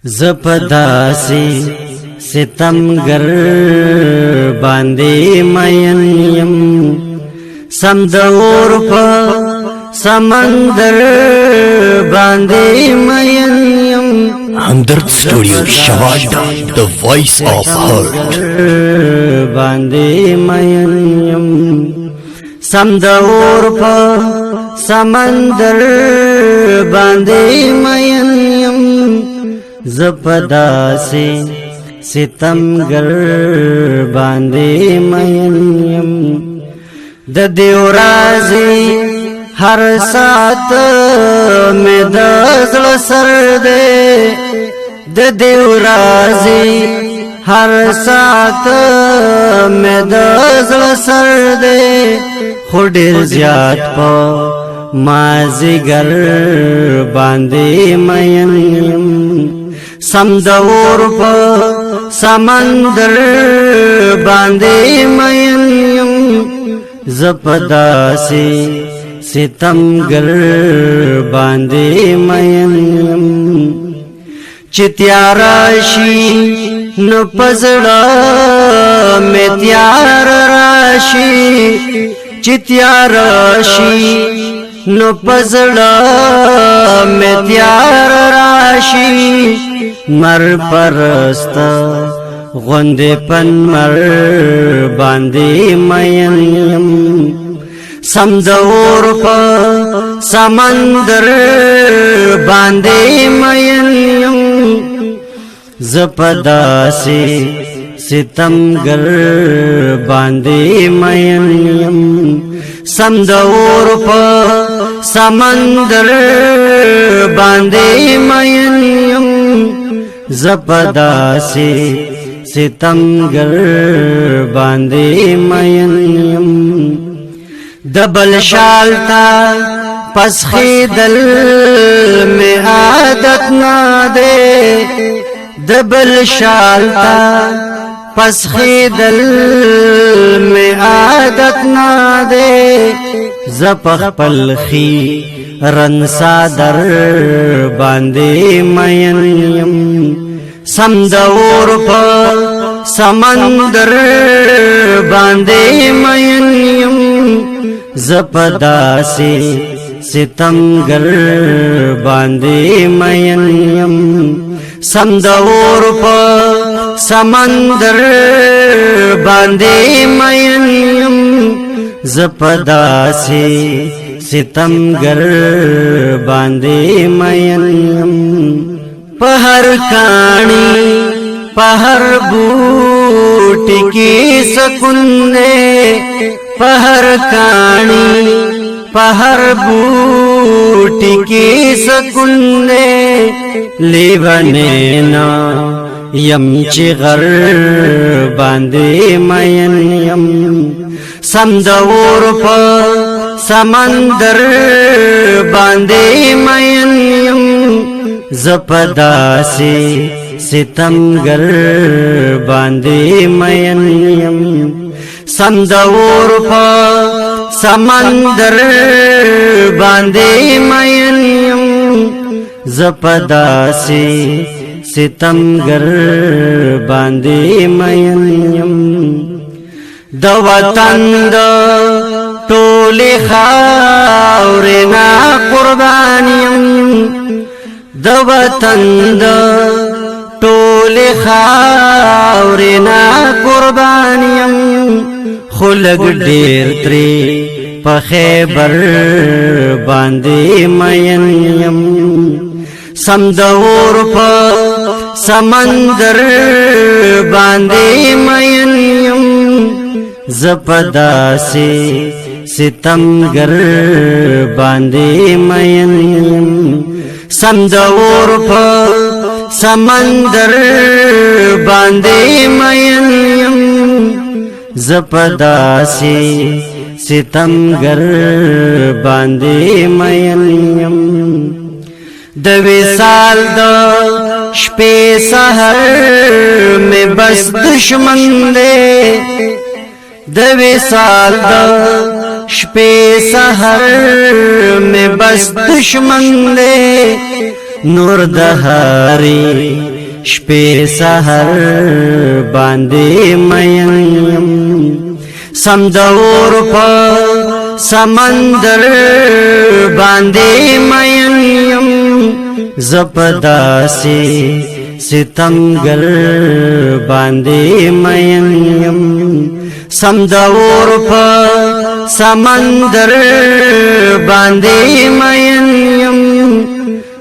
زپداسی ستمگر باندې مین یم سمدور په سمندر باندې مین یم Hamdard Studio Shavada, the voice of heart. باندې مین یم سمدور په سمندر باندې مین یم زپداسی ستمگر باندې مین یم د دیو رازی هر سات میں د زړه سر دے د دیو رازی هر سات میں د زړه سر دے خو ډیر زیات په مازیګر باندې مین یم سمدور په سمندر باندې مین یم زپداسی ستمگر باندې مین یم چتیاراشی نو پزړه می تیار راشی چتیاراشی نو پزړه می تیار راشی مر پرست غوندې پن مر باندې مین یم سمدور په سمندر باندې مین یم زپداسی ستمگر باندې مین یم سمدور په سمندر باندې مین یم زپداسی ستمگر باندې مین یم دبل شالتا پس خیدل میں عادت نہ دے دبل شالتا پس خیدل میں عادت نہ دے زپخ پلخی رن صادر باندے مین یم سمدور په سمندر باندې مین یم زپداسی ستمگر باندې مین یم سمدور په سمندر باندې مین یم زپداسی ستمگر باندې مین یم پہر کانی پہر بوٹی کی سکون دے پہر کانی پہر بوٹی کی سکون دے لیونینا یم چغر باندے مین یم سمدور پا سمندر باندے مین یم زپداسی ستمگر باندې مین یم سمدور په سمندر باندې مین یم زپداسی ستمگر باندې مین یم د وطن د ټولې خاورې نه قربان یم د وطن د ټولې خاورې نه قربان یم خو لږ ډېر ترې په خیبر باندې مین یم سمدور په سمندر باندې مین یم زپداسی ستمگر باندې مین یم سمدور په سمندر باندې مین یم زپداسی ستمگر باندې مین یم د وصال د شپې سحر میں بس دشمن دے د وصال د شپې سحر میں بس دشمن دے نور د هرې شپې سحر باندې مین یم سم د اور په سمندر باندې مین یم زه په داسې ستمګر باندې مین یم سم د اور په سمندر باندې مین یم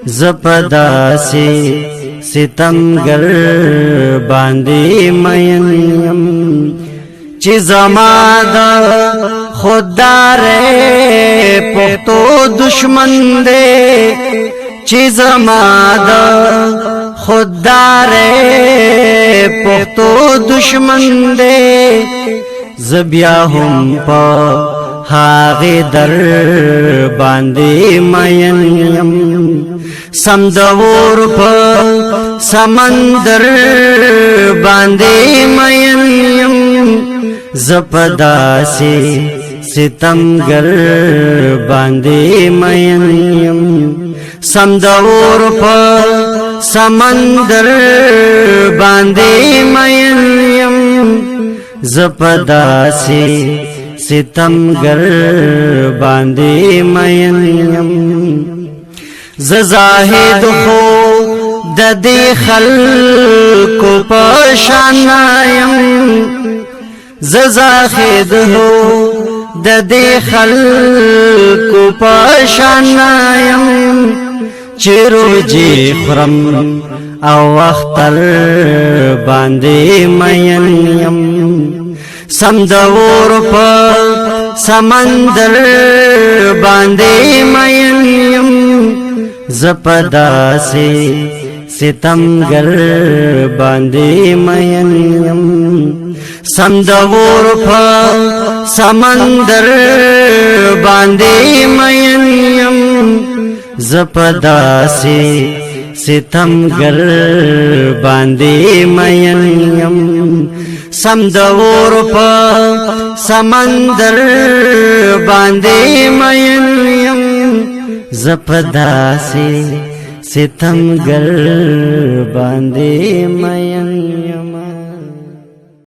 زه په داسې ستمګر باندې مین یم چې زما د خوددارې پښتو دشمن دی چې زما د خوددارې پښتو دشمن دی زه بیا هم په هغې در باندې مین یم سم د اور په سمندر باندې مین یم زه په داسې ستمګر باندې مین یم سم د اور په سمندر باندې مین یم زه په داسې ستمګر باندې مین یم زه زاهد خو د دې خلکو په شان یم زه زاهد خو د دې خلکو په شان یم چې روزي خورم او اختر باندې مین یم سم د اور په سمندر باندې مین یم زه په داسې ستمګر باندې مین یم سم د اور په سمندر باندې مین یم زه په داسې ستمګر باندې مین یم سم د اور په سمندر باندې مین یم زه په داسې ستمګر باندې مین یم